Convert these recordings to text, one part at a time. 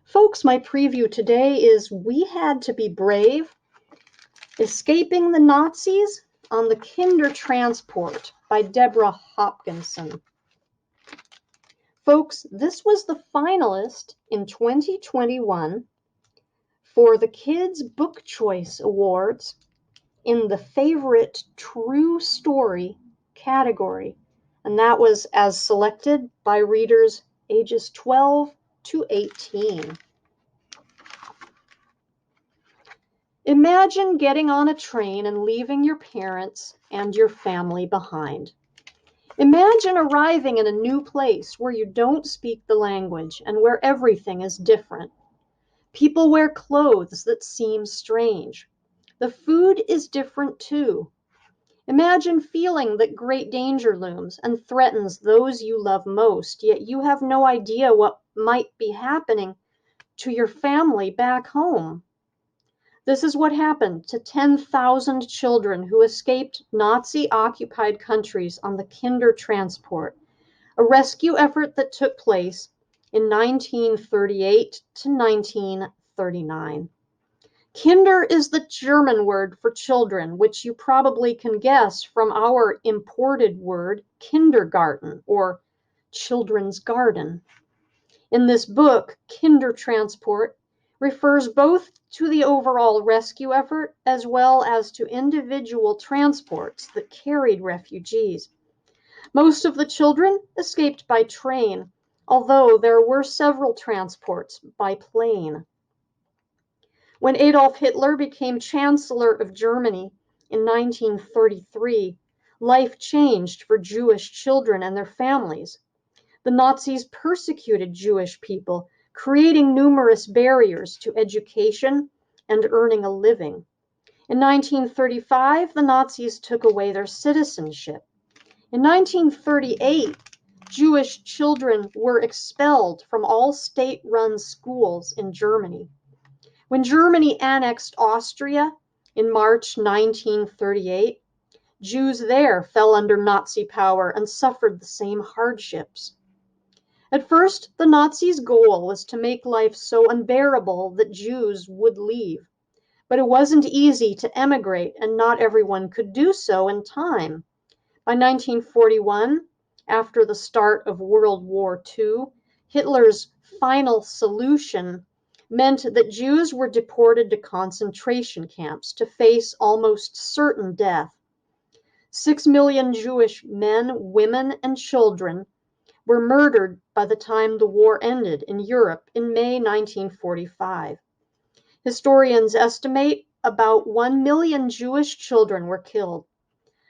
Folks, my preview today is We Had to Be Brave, Escaping the Nazis on the Kindertransport by Deborah Hopkinson. Folks, this was the finalist in 2021 for the Kids Book Choice Awards in the Favorite True Story category, and that was as selected by readers ages 12 to 18. Imagine getting on a train and leaving your parents and your family behind. Imagine arriving in a new place where you don't speak the language and where everything is different. People wear clothes that seem strange. The food is different too. Imagine feeling that great danger looms and threatens those you love most, yet you have no idea what might be happening to your family back home. This is what happened to 10,000 children who escaped Nazi-occupied countries on the Kindertransport, a rescue effort that took place in 1938 to 1939. Kinder is the German word for children, which you probably can guess from our imported word kindergarten or children's garden. In this book, Kindertransport refers both to the overall rescue effort as well as to individual transports that carried refugees. Most of the children escaped by train, although there were several transports by plane. When Adolf Hitler became Chancellor of Germany in 1933, life changed for Jewish children and their families. The Nazis persecuted Jewish people, creating numerous barriers to education and earning a living. In 1935, the Nazis took away their citizenship. In 1938, Jewish children were expelled from all state-run schools in Germany. When Germany annexed Austria in March 1938, Jews there fell under Nazi power and suffered the same hardships. At first, the Nazis' goal was to make life so unbearable that Jews would leave. But it wasn't easy to emigrate, and not everyone could do so in time. By 1941, after the start of World War II, Hitler's final solution meant that Jews were deported to concentration camps to face almost certain death. 6 million Jewish men, women, and children were murdered by the time the war ended in Europe in May 1945. Historians estimate about 1 million Jewish children were killed.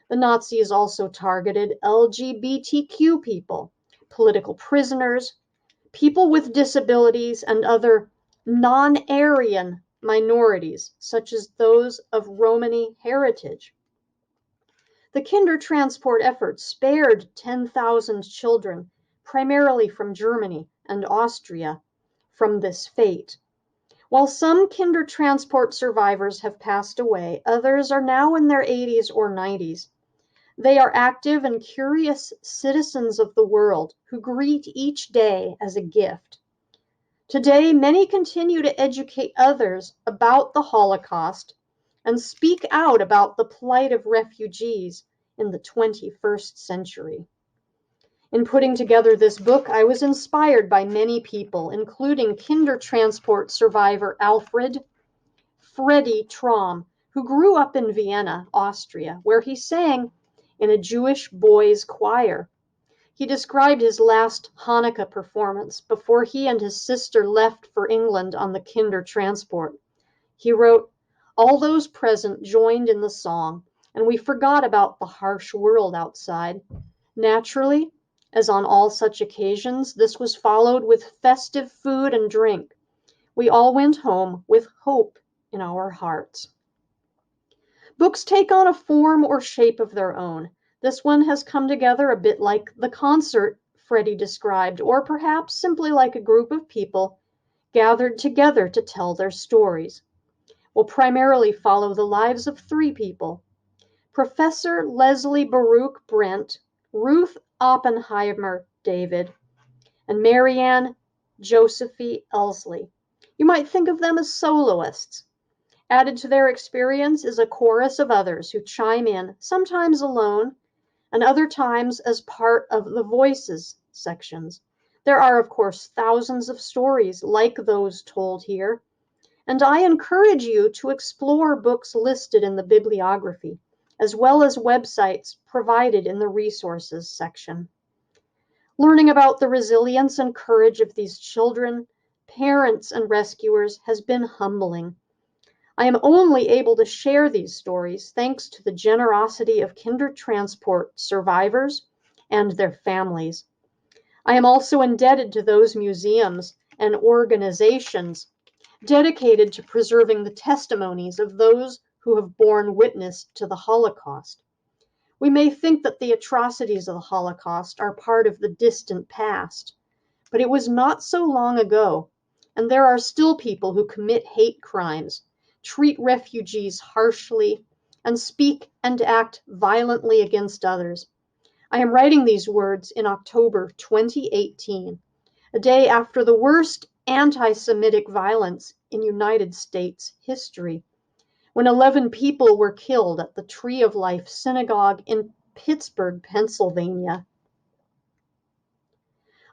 The Nazis also targeted LGBTQ people, political prisoners, people with disabilities, and other non-Aryan minorities, such as those of Romani heritage. The Kindertransport effort spared 10,000 children, primarily from Germany and Austria, from this fate. While some Kindertransport survivors have passed away, others are now in their 80s or 90s. They are active and curious citizens of the world who greet each day as a gift. Today, many continue to educate others about the Holocaust and speak out about the plight of refugees in the 21st century. In putting together this book, I was inspired by many people, including Kindertransport survivor Alfred Freddy Traum, who grew up in Vienna, Austria, where he sang in a Jewish boys' choir. He described his last Hanukkah performance before he and his sister left for England on the Kindertransport. He wrote, "All those present joined in the song, and we forgot about the harsh world outside. Naturally, as on all such occasions, this was followed with festive food and drink. We all went home with hope in our hearts." Books take on a form or shape of their own. This one has come together a bit like the concert Freddie described, or perhaps simply like a group of people gathered together to tell their stories. We'll primarily follow the lives of 3 people: Professor Leslie Baruch Brent, Ruth Oppenheimer David, and Marianne Josephine Elsley. You might think of them as soloists. Added to their experience is a chorus of others who chime in, sometimes alone, and other times as part of the voices sections. There are, of course, thousands of stories like those told here, and I encourage you to explore books listed in the bibliography, as well as websites provided in the resources section. Learning about the resilience and courage of these children, parents, and rescuers has been humbling. I am only able to share these stories thanks to the generosity of Kindertransport survivors and their families. I am also indebted to those museums and organizations dedicated to preserving the testimonies of those who have borne witness to the Holocaust. We may think that the atrocities of the Holocaust are part of the distant past, but it was not so long ago, and there are still people who commit hate crimes, treat refugees harshly, and speak and act violently against others. I am writing these words in October 2018, a day after the worst anti-Semitic violence in United States history, when 11 people were killed at the Tree of Life Synagogue in Pittsburgh, Pennsylvania.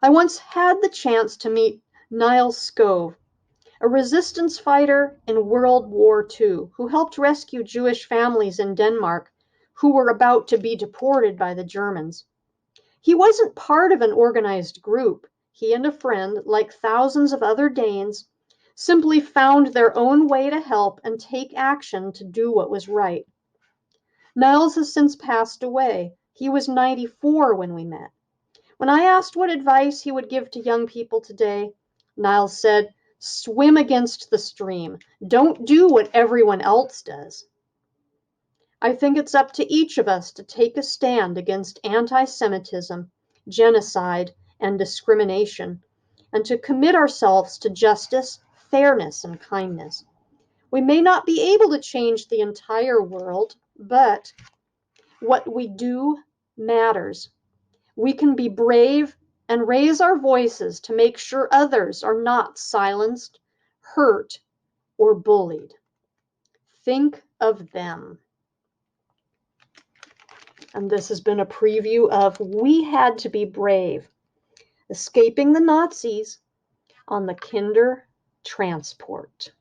I once had the chance to meet Niles Scove, a resistance fighter in World War II who helped rescue Jewish families in Denmark who were about to be deported by the Germans. He wasn't part of an organized group. He and a friend, like thousands of other Danes, simply found their own way to help and take action to do what was right. Niles has since passed away. He was 94 when we met. When I asked what advice he would give to young people today, Niles said, "Swim against the stream. Don't do what everyone else does." I think it's up to each of us to take a stand against anti-Semitism, genocide, and discrimination, and to commit ourselves to justice, fairness, and kindness. We may not be able to change the entire world, but what we do matters. We can be brave and raise our voices to make sure others are not silenced, hurt, or bullied. Think of them. And this has been a preview of We Had to Be Brave, Escaping the Nazis on the Kindertransport.